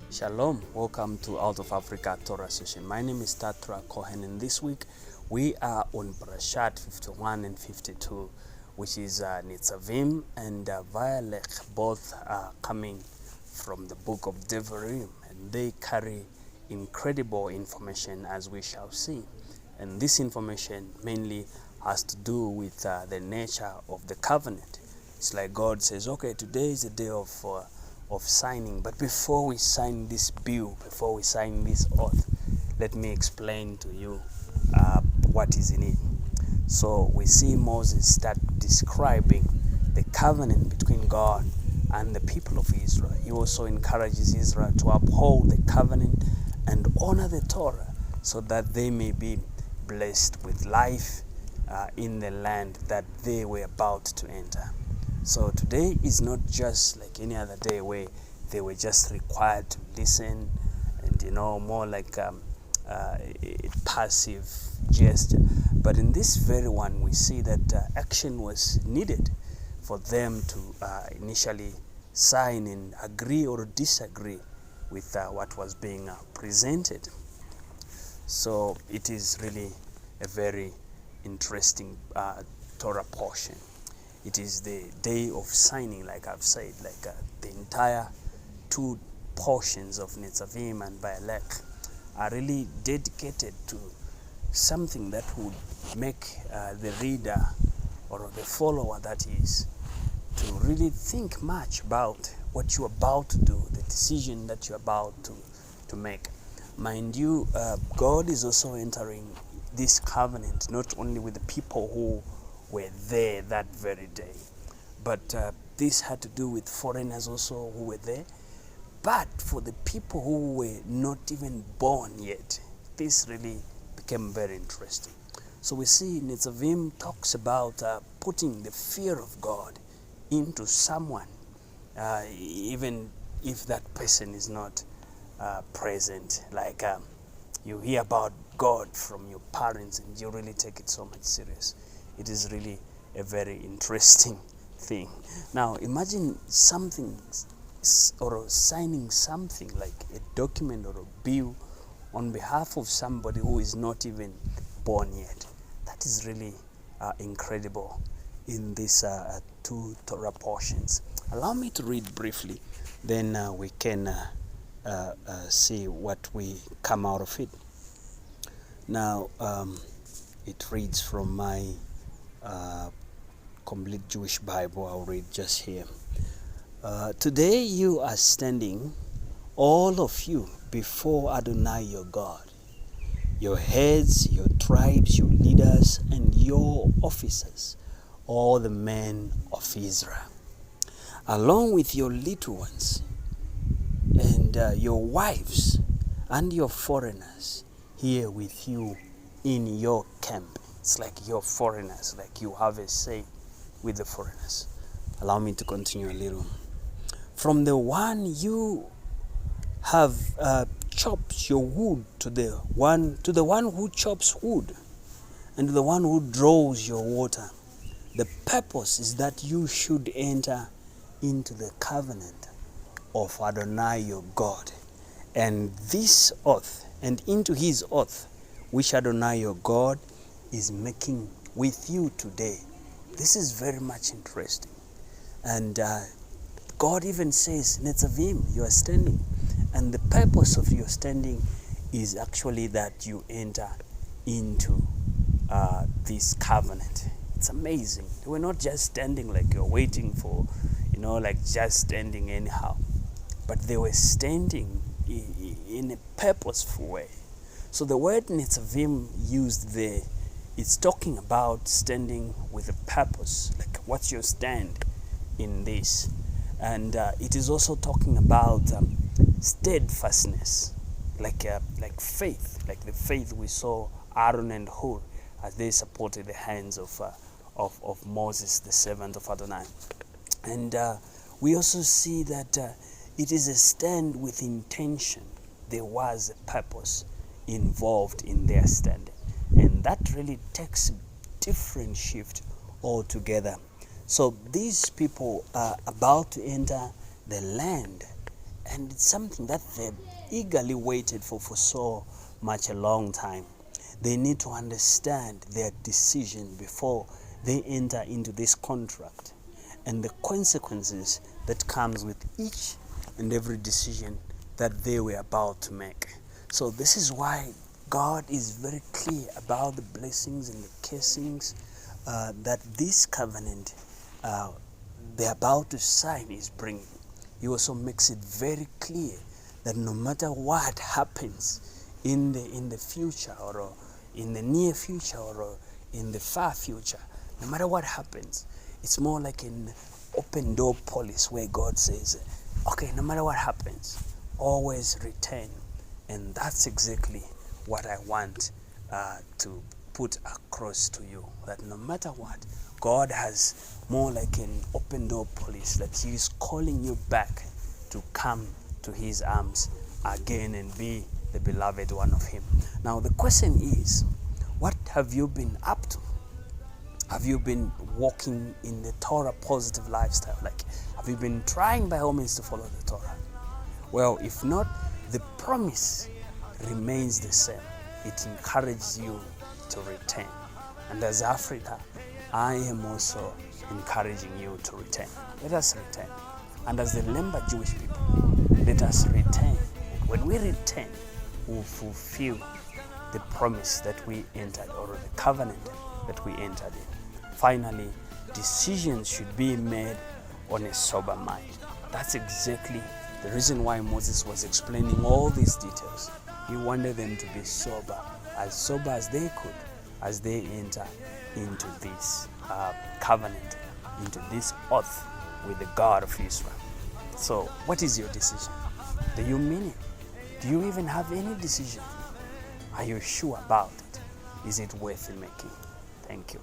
Shalom, welcome to Out of Africa Torah Session. My name is Tatra Cohen, and this week we are on Parashat 51 and 52, which is Nitzavim and Vayelech, both are coming from the book of Devarim, and they carry incredible information, as we shall see. And this information mainly has to do with the nature of the covenant. It's like God says, okay, today is the day of signing, but before we sign this bill, before we sign this oath, let me explain to you what is in it. So we see Moses start describing the covenant between God and the people of Israel. He also encourages Israel to uphold the covenant and honor the Torah so that they may be blessed with life in the land that they were about to enter. So today is not just like any other day where they were just required to listen and, more like a passive gesture. But in this very one, we see that action was needed for them to initially sign and agree or disagree with what was being presented. So it is really a very interesting Torah portion. It is the day of signing, like I've said, the entire two portions of Nitzavim and Vayelech are really dedicated to something that would make the reader or the follower, that is, to really think much about what you're about to do, the decision that you're about to make. Mind you, God is also entering this covenant not only with the people who were there that very day, but this had to do with foreigners also who were there. But for the people who were not even born yet, this really became very interesting. So we see Nitzavim talks about putting the fear of God into someone, even if that person is not present. Like you hear about God from your parents and you really take it so much serious. It is really a very interesting thing. Now imagine something or signing something like a document or a bill on behalf of somebody who is not even born yet. That is really incredible in these two Torah portions. Allow me to read briefly, then we can see what we come out of it. Now it reads from my complete Jewish Bible. I'll read just here. Today you are standing, all of you, before Adonai your God, your heads, your tribes, your leaders, and your officers, all the men of Israel, along with your little ones, and your wives, and your foreigners here with you in your camp. It's like you're foreigners, like you have a say with the foreigners. Allow me to continue a little. From the one you have chopped your wood to the one who chops wood, and to the one who draws your water. The purpose is that you should enter into the covenant of Adonai your God, and this oath, and into his oath, which Adonai your God is making with you today. This is very much interesting. And God even says, Nitzavim, you are standing. And the purpose of your standing is actually that you enter into this covenant. It's amazing. We're not just standing like you're waiting for, like just standing anyhow. But they were standing in a purposeful way. So the word Nitzavim used there, it's talking about standing with a purpose, like what's your stand in this. And it is also talking about steadfastness, like faith, like the faith we saw Aaron and Hur as they supported the hands of Moses, the servant of Adonai. And we also see that it is a stand with intention. There was a purpose involved in their standing. And that really takes a different shift altogether. So these people are about to enter the land and it's something that they eagerly waited for so much a long time. They need to understand their decision before they enter into this contract and the consequences that comes with each and every decision that they were about to make. So this is why God is very clear about the blessings and the cursings that this covenant they're about to sign is bringing. He also makes it very clear that no matter what happens in the future, or in the near future, or in the far future, no matter what happens, it's more like an open door policy where God says, okay, no matter what happens, always return. And that's exactly what I want to put across to you, that no matter what, God has more like an open door policy, that He is calling you back to come to His arms again and be the beloved one of Him. Now the question is, what have you been up to? Have you been walking in the Torah positive lifestyle? Like, have you been trying by all means to follow the Torah? Well, if not, the promise remains the same. It encourages you to return. And as Africa, I am also encouraging you to return. Let us return. And as the Lemba Jewish people, let us return. When we return, we will fulfill the promise that we entered, or the covenant that we entered in. Finally, decisions should be made on a sober mind. That's exactly the reason why Moses was explaining all these details. He wanted them to be sober as they could, as they enter into this covenant, into this oath with the God of Israel. So, what is your decision? Do you mean it? Do you even have any decision? Are you sure about it? Is it worth making? Thank you.